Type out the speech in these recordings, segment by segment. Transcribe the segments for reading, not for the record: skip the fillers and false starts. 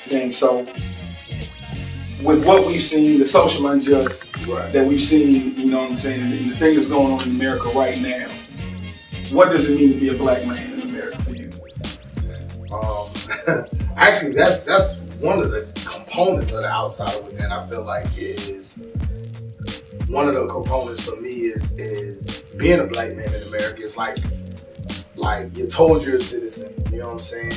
thing. So with what we've seen, the social unjust that we've seen, you know what I'm saying, and the thing that's going on in America right now, what does it mean to be a black man in America for you? Actually, that's one of the components of the outsider within. I feel like is one of the components for me is being a black man in America. It's like you're told you're a citizen. You know what I'm saying?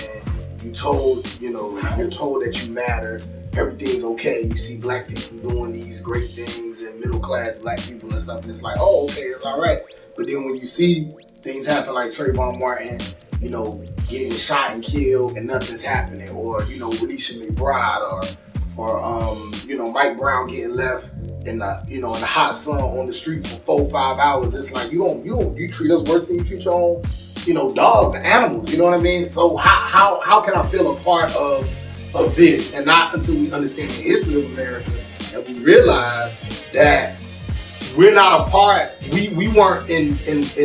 You're told that you matter. Everything's okay. You see black people doing these great things and middle class black people and stuff, and it's like, oh, okay, it's all right. But then when you see things happen like Trayvon Martin, you know, getting shot and killed and nothing's happening, or you know, Alicia McBride, or you know, Mike Brown getting left in the in the hot sun on the street for 4-5 hours, it's like you treat us worse than you treat your own, you know, dogs and animals. You know what I mean? So how can I feel a part of this, and not until we understand the history of America and we realize that we're not a part. We weren't in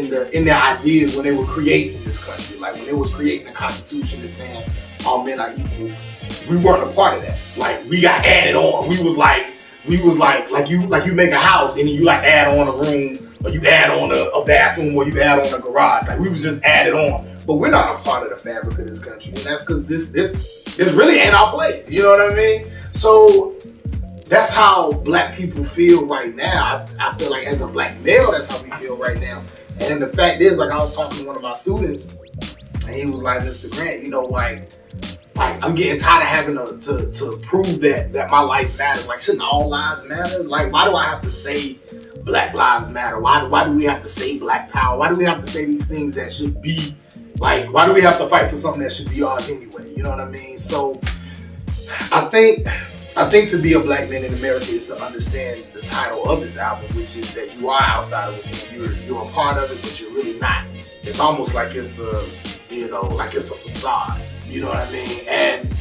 their ideas when they were creating this country. Like when they was creating the Constitution and saying all men are equal, we weren't a part of that. Like we got added on. We was like you make a house and then you like add on a room, or you add on a bathroom, or you add on a garage. Like we was just added on. But we're not a part of the fabric of this country, and that's because this really ain't our place. You know what I mean? So that's how black people feel right now. I feel like as a black male, that's how we feel right now. And the fact is, like I was talking to one of my students, and he was like, Mr. Grant, you know, like I'm getting tired of having to prove that my life matters. Like, shouldn't all lives matter? Like, why do I have to say Black Lives Matter? Why do we have to say Black Power? Why do we have to say these things that should be, like, why do we have to fight for something that should be ours anyway? You know what I mean? So I think to be a black man in America is to understand the title of this album, which is that you are outside of it. You're a part of it, but you're really not. It's almost like it's like it's a facade. You know what I mean? And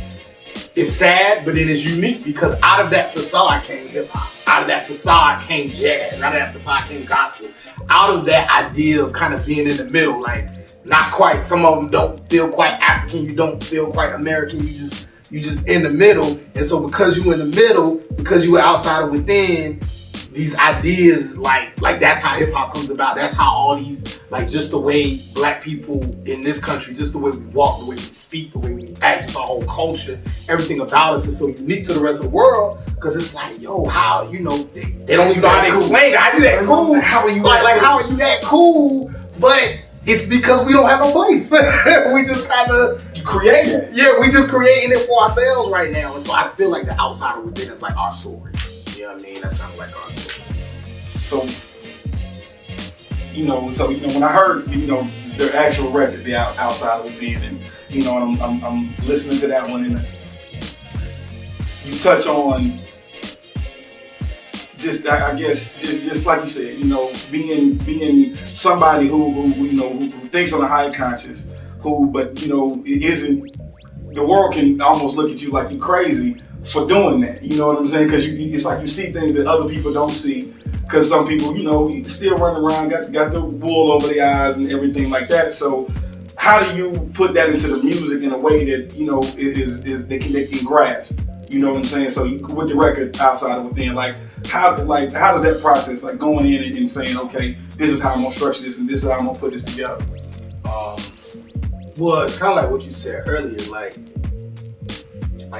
it's sad, but it is unique because out of that facade came hip hop. Out of that facade came jazz. Out of that facade came gospel. Out of that idea of kind of being in the middle, like not quite. Some of them don't feel quite African. You don't feel quite American. You just in the middle. And so because you in the middle, because you were outside or within, these ideas, like that's how hip hop comes about. That's how all these, like just the way black people in this country, just the way we walk, the way we speak, the way we act, just our whole culture, everything about us is so unique to the rest of the world. Because it's like, yo, how, you know, they don't even know how to explain it. How are you that cool? How are you how are you that cool? But it's because we don't have no place. We just kind of create it. Yeah, we just creating it for ourselves right now. And so I feel like the outsider within is like our story. You know what I mean? That's kind of like our story. So when I heard, the actual record, the outsider within, and I'm listening to that one, and you touch on just, I guess, just like you said, being somebody who thinks on a higher conscious, but it isn't. The world can almost look at you like you're crazy for doing that. You know what I'm saying? Because it's like you see things that other people don't see. Because some people, still running around, got the wool over their eyes and everything like that. So how do you put that into the music in a way that they can grasp? You know what I'm saying? So with the record outside of within, how does that process, like going in and saying, okay, this is how I'm gonna structure this and this is how I'm gonna put this together? Well, it's kind of like what you said earlier, like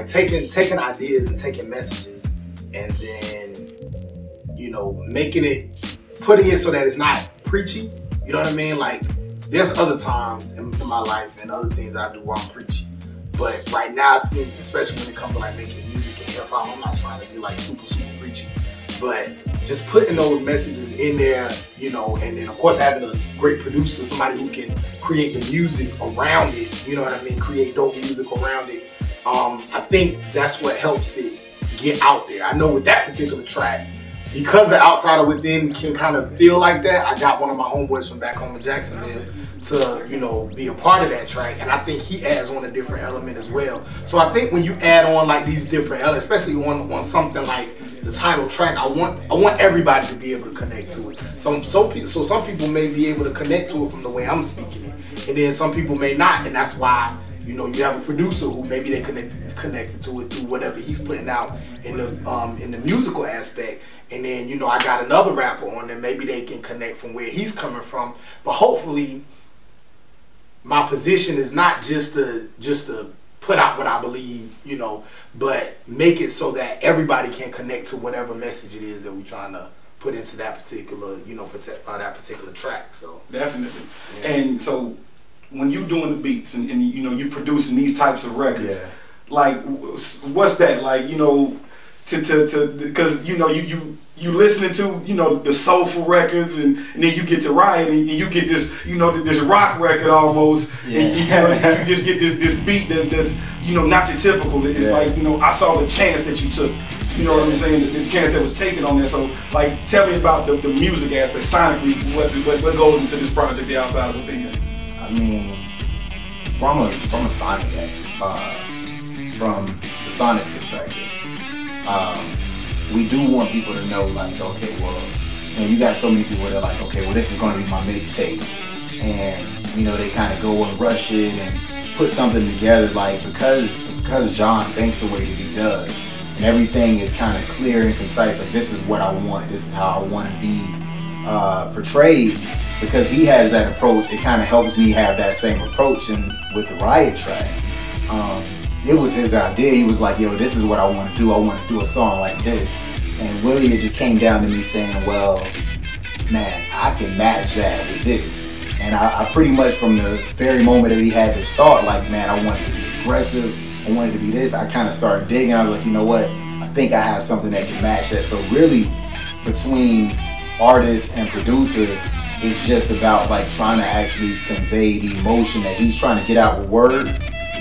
taking ideas and taking messages and then putting it so that it's not preachy. You know what I mean? Like there's other times in my life and other things I do where I'm preachy. But right now, especially when it comes to like making music and hip hop, I'm not trying to be like super preachy. But just putting those messages in there, and then of course having a great producer, somebody who can create the music around it, you know what I mean? Create dope music around it. I think that's what helps it get out there. I know with that particular track, because the outsider within can kind of feel like that, I got one of my homeboys from back home in Jacksonville to, be a part of that track. And I think he adds on a different element as well. So I think when you add on like these different elements, especially on something like the title track, I want everybody to be able to connect to it. So some people may be able to connect to it from the way I'm speaking it. And then some people may not. And that's why You know, you have a producer who maybe they connected to it through whatever he's putting out in the musical aspect. And then, you know, I got another rapper on there. Maybe they can connect from where he's coming from. But hopefully, my position is not just to put out what I believe, you know, but make it so that everybody can connect to whatever message it is that we're trying to put into that particular, you know, that particular track. So definitely. Yeah. And so when you doing the beats and you know you producing these types of records, like what's that like? You know, because you know you listening to, you know, the soulful records and then you get to Riot and you get this, you know, this rock record almost, and you know, you just get this beat that's, you know, not your typical. It's like, you know, I saw the chance that you took. You know what I'm saying? The chance that was taken on there. So, like, tell me about the music aspect, sonically, what goes into this project, the Outside Within. I mean, from a sonic from the sonic perspective, we do want people to know, like, okay, well, you know, you got so many people that are like, okay, well, this is going to be my mixtape, and you know, they kind of go and rush it and put something together, like, because John thinks the way that he does, and everything is kind of clear and concise. Like, this is what I want. This is how I want to be portrayed. Because he has that approach, it kind of helps me have that same approach. And with the Riot track, it was his idea. He was like, yo, this is what I want to do. I want to do a song like this. And really, it just came down to me saying, well, man, I can match that with this. And I pretty much, from the very moment that he had to start, like, man, I wanted to be aggressive. I wanted to be this. I kind of started digging. I was like, you know what? I think I have something that can match that. So really, between artist and producer, it's just about, like, trying to actually convey the emotion that he's trying to get out with words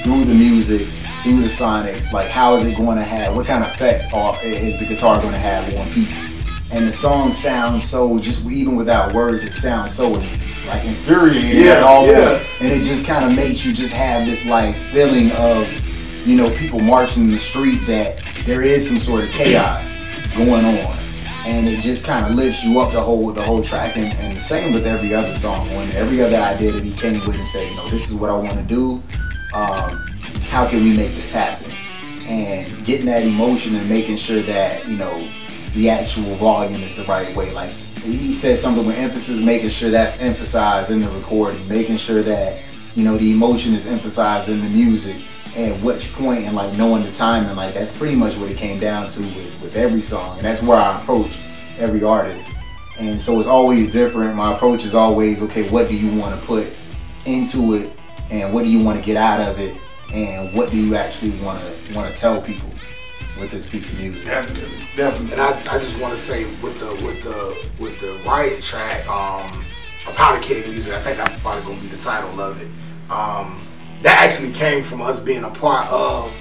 through the music, through the sonics. Like, how is it going to have, what kind of effect is the guitar going to have on people? And the song sounds so, just even without words, it sounds so, like, infuriating. And it just kind of makes you just have this, like, feeling of, you know, people marching in the street, that there is some sort of chaos going on. And it just kind of lifts you up the whole track, and the same with every other song. When every other idea that he came with and said, you know, this is what I want to do. How can we make this happen? And getting that emotion and making sure that, you know, the actual volume is the right way. Like, he said something with emphasis, making sure that's emphasized in the recording, making sure that, you know, the emotion is emphasized in the music. At which point, and like knowing the timing, like that's pretty much what it came down to with every song. And that's where I approach every artist. And so it's always different. My approach is always, okay, what do you want to put into it, and what do you want to get out of it, and what do you actually want to tell people with this piece of music? Definitely. And I just want to say with the Riot track, a Powder Keg music, I think that's probably gonna be the title of it. That actually came from us being a part of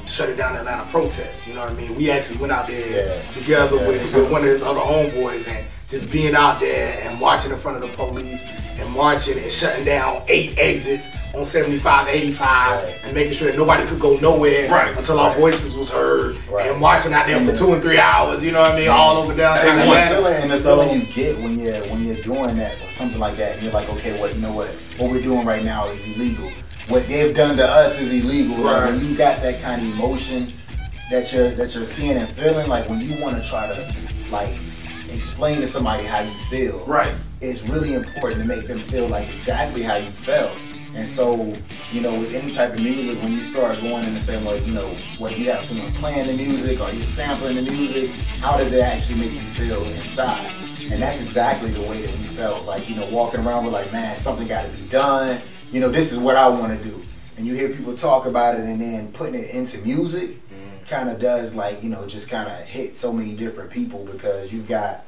Shut It Down Atlanta protests. You know what I mean? We actually went out there together with one of his other homeboys, and just being out there and marching in front of the police and marching and shutting down 8 exits on 75, 85, and making sure that nobody could go nowhere until our voices was heard, and marching out there for 2 and 3 hours, you know what I mean, all over downtown Atlanta. And the feeling you get when you're doing that or something like that, and you're like, okay, well, you know what we're doing right now is illegal. What they've done to us is illegal. Like, when you got that kind of emotion that you're seeing and feeling, like when you want to try to, like, explain to somebody how you feel, it's really important to make them feel like exactly how you felt. And so, you know, with any type of music, when you start going in the same way, you know, whether you have someone playing the music or you're sampling the music, how does it actually make you feel inside? And that's exactly the way that we felt, like, you know, walking around with, like, man, something got to be done. You know, this is what I want to do. And you hear people talk about it, and then putting it into music kind of does, like, you know, just kind of hit so many different people, because you've got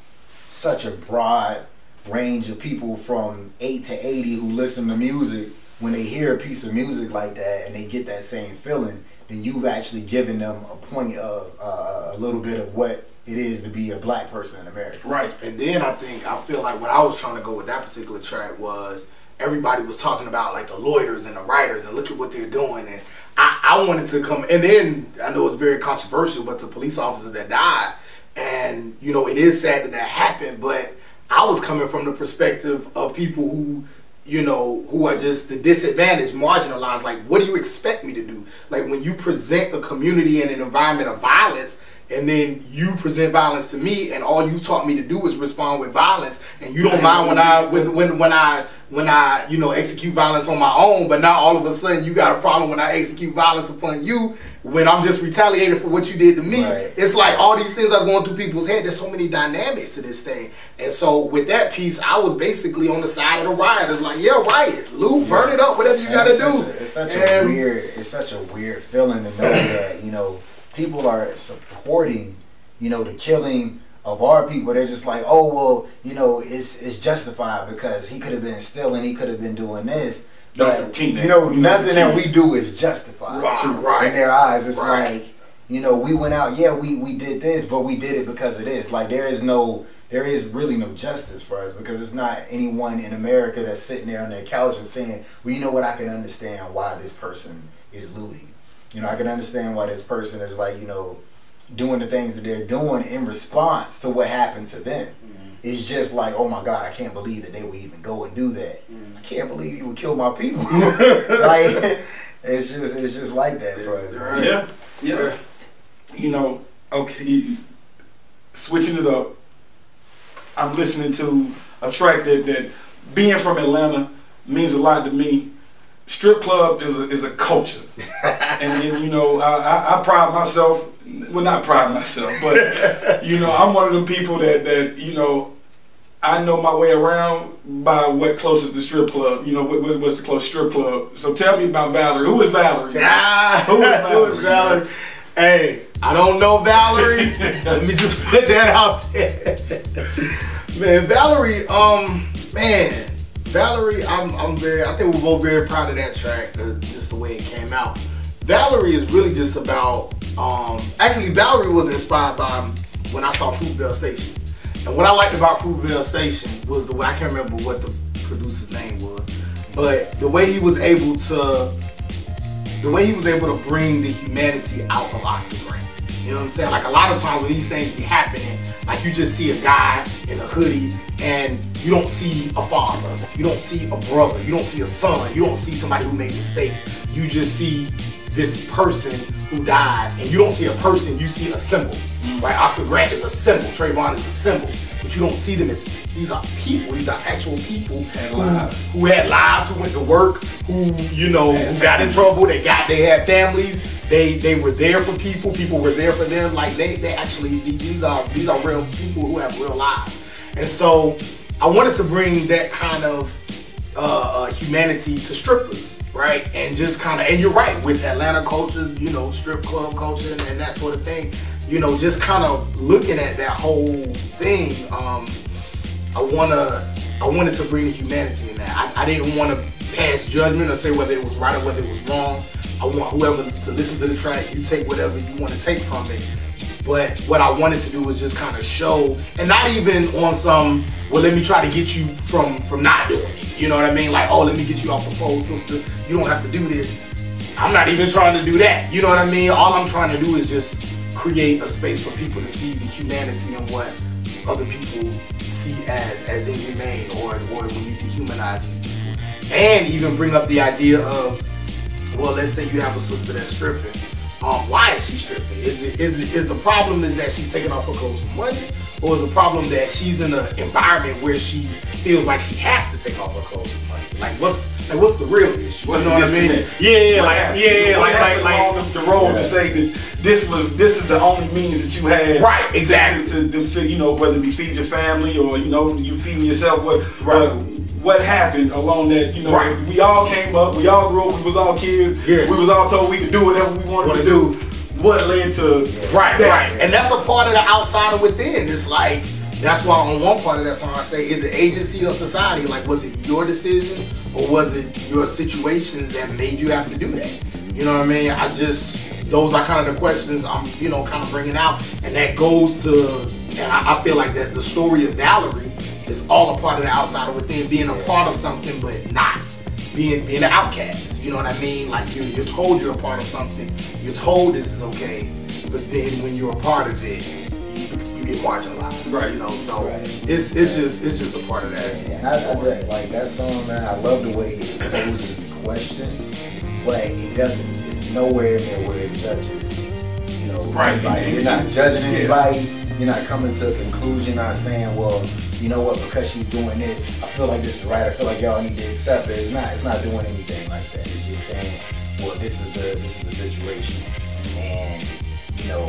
such a broad range of people from 8 to 80 who listen to music. When they hear a piece of music like that and they get that same feeling, then you've actually given them a point of a little bit of what it is to be a black person in America. Right. And then I feel like what I was trying to go with that particular track was, everybody was talking about, like, the loiters and the writers and look at what they're doing, and I wanted to come, and then I know it's very controversial, but the police officers that died, and you know, it is sad that happened, but I was coming from the perspective of people who you know, who are just the disadvantaged, marginalized. Like, what do you expect me to do? Like, when you present a community in an environment of violence, and then you present violence to me, and all you've taught me to do is respond with violence, and you don't mind when I you know, execute violence on my own, but now all of a sudden you got a problem when I execute violence upon you, when I'm just retaliating for what you did to me. Right. It's like all these things are going through people's head. There's so many dynamics to this thing. And so with that piece, I was basically on the side of the riot. It's like, yeah, riot, loot, burn it up, whatever you got to do. It's such a weird feeling to know that, you know, people are supporting, you know, the killing of our people. They're just like, oh, well, you know, it's justified because he could have been stealing, he could have been doing this. But, you know, nothing that we do is justified in their eyes. It's like, you know, we went out, yeah, we did this, but we did it because of this. Like, there is really no justice for us, because it's not anyone in America that's sitting there on their couch and saying, well, you know what, I can understand why this person is looting. You know, I can understand why this person is, like, you know, doing the things that they're doing in response to what happened to them. It's just like, oh my God, I can't believe that they would even go and do that. I can't believe you would kill my people. Like, it's just like that for us. Right? Yeah. You know, okay, switching it up, I'm listening to a track that being from Atlanta means a lot to me. Strip club is a culture. And then, you know, I pride myself, well, not pride myself, but, you know, I'm one of them people that you know, I know my way around by what closest the strip club, you know, what's the closest strip club. So tell me about Valerie. Who is Valerie? Who is Valerie? Hey, I don't know Valerie. Let me just put that out there. Man, Valerie, Valerie, I think we're both very proud of that track, just the way it came out. Valerie is really just about, actually Valerie was inspired by when I saw Fruitvale Station. And what I liked about Fruitvale Station was the way, I can't remember what the producer's name was, but the way he was able to bring the humanity out of Oscar Grant. You know what I'm saying? Like, a lot of times when these things be happening, like, you just see a guy in a hoodie and you don't see a father, you don't see a brother, you don't see a son, you don't see somebody who made mistakes. You just see this person who died, and you don't see a person, you see a symbol. Right? Oscar Grant is a symbol, Trayvon is a symbol, but you don't see them as, these are people, these are actual people who had lives, who went to work, who, you know, who got in trouble, they had families, they were there for people were there for them. Like, they actually, these are real people who have real lives. And so I wanted to bring that kind of humanity to strippers, right? And just kind of, and you're right, with Atlanta culture, you know, strip club culture and that sort of thing, you know, just kind of looking at that whole thing, I wanted to bring the humanity in that. I didn't want to pass judgment or say whether it was right or whether it was wrong. I want whoever to listen to the track, you take whatever you want to take from it. But what I wanted to do was just kind of show, and not even on some, well, let me try to get you from not doing it. You know what I mean? Like, oh, let me get you off the pole, sister. You don't have to do this. I'm not even trying to do that. You know what I mean? All I'm trying to do is just create a space for people to see the humanity and what other people see as inhumane, or when you dehumanize these people. And even bring up the idea of, well, let's say you have a sister that's stripping. Why is she stripping? Is the problem is that she's taking off her clothes for money, or is the problem that she's in an environment where she feels like she has to take off her clothes for money? Like, what's the real issue? What's you know the what I mean? Like the role to say that this is the only means that you had. Right, exactly. To you know, whether it be feed your family or, you know, you feeding yourself. What happened along that, you know, we all came up, we all grew up, we was all kids, we was all told we could do whatever we wanted to do. What led to that? And that's a part of the outsider within. It's like, that's why on one part of that song I say, is it agency or society? Like, was it your decision, or was it your situations that made you have to do that? You know what I mean? Those are kind of the questions I'm, you know, kind of bringing out. And that goes to, and I feel like that the story of Valerie is all a part of the outsider within, being a part of something but not being an outcast. You know what I mean? Like, you're told you're a part of something, you're told this is okay, but then when you're a part of it, you get marginalized. Right. You know, so Right. it's just a part of that. And I like that song, man. I love the way it poses the question, but it doesn't. It's nowhere in there where it judges. You know, Right. Like you're not judging anybody. You're not coming to a conclusion. Not saying, well, you know what? Because she's doing this, I feel like this is right. I feel like y'all need to accept it. It's not doing anything like that. It's just saying, well, this is the situation, and you know,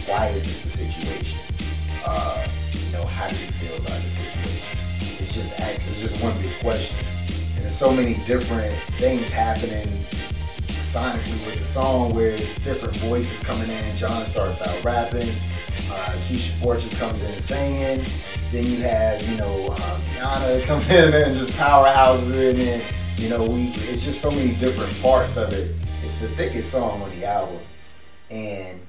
why is this the situation? You know, how do you feel about the situation? It's just one big question. And there's so many different things happening sonically with the song where different voices coming in. John starts out rapping, Keisha Fortune comes in singing, then you have, you know, Yana comes in and just powerhouses it, and you know, it's just so many different parts of it. It's the thickest song on the album, and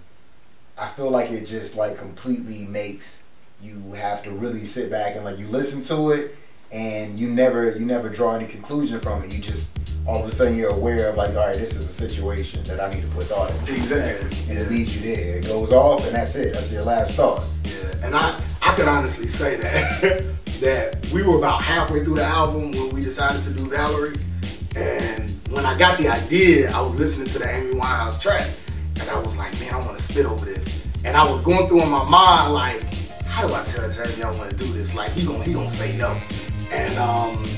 I feel like it just like completely makes you have to really sit back and like you listen to it, and you never draw any conclusion from it. You just all of a sudden you're aware of like, all right, this is a situation that I need to put thought into. Exactly. And it leaves you there. It goes off, and that's it. That's your last thought. Yeah, and I can honestly say that that we were about halfway through the album when we decided to do Valerie, and when I got the idea, I was listening to the Amy Winehouse track, and I was like, man, I want to spit over this, and I was going through in my mind like, how do I tell Jamie I want to do this? Like he gonna say no, and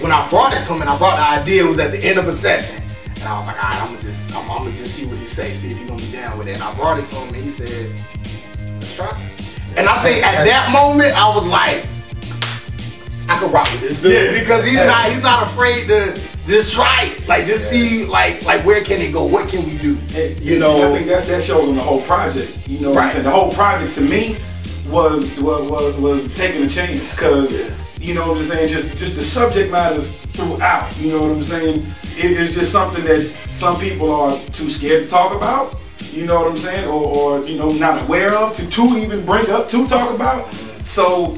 when I brought it to him and I brought the idea, it was at the end of a session. And I was like, all right, I'm gonna just see what he say, see if he's gonna be down with it. And I brought it to him and he said, let's try it. And I think at that moment, I was like, I could rock with this dude. Because he's not afraid to just try it. Like, just see, like where can it go? What can we do? You know? I think that shows on the whole project. You know what I'm saying? The whole project to me was taking a chance. Because, you know what I'm saying, just the subject matters throughout, you know what I'm saying? It is just something that some people are too scared to talk about, you know what I'm saying, or you know, not aware of, to even bring up, to talk about. So,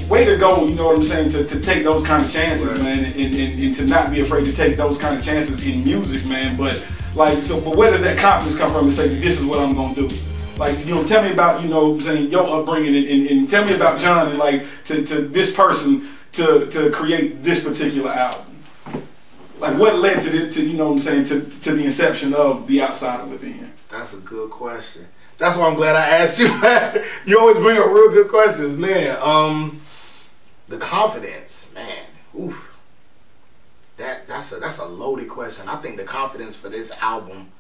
way to go, you know what I'm saying, to take those kind of chances, right, man, and to not be afraid to take those kind of chances in music, man. But where does that confidence come from to say, this is what I'm gonna do? Like, you know, tell me about, you know, saying your upbringing, and tell me about John, and like to this person to create this particular album. Like, what led to you know what I'm saying, to the inception of The Outsider Within? That's a good question. That's why I'm glad I asked you. You always bring up real good questions, man. The confidence, man. Oof. That's a loaded question. I think the confidence for this album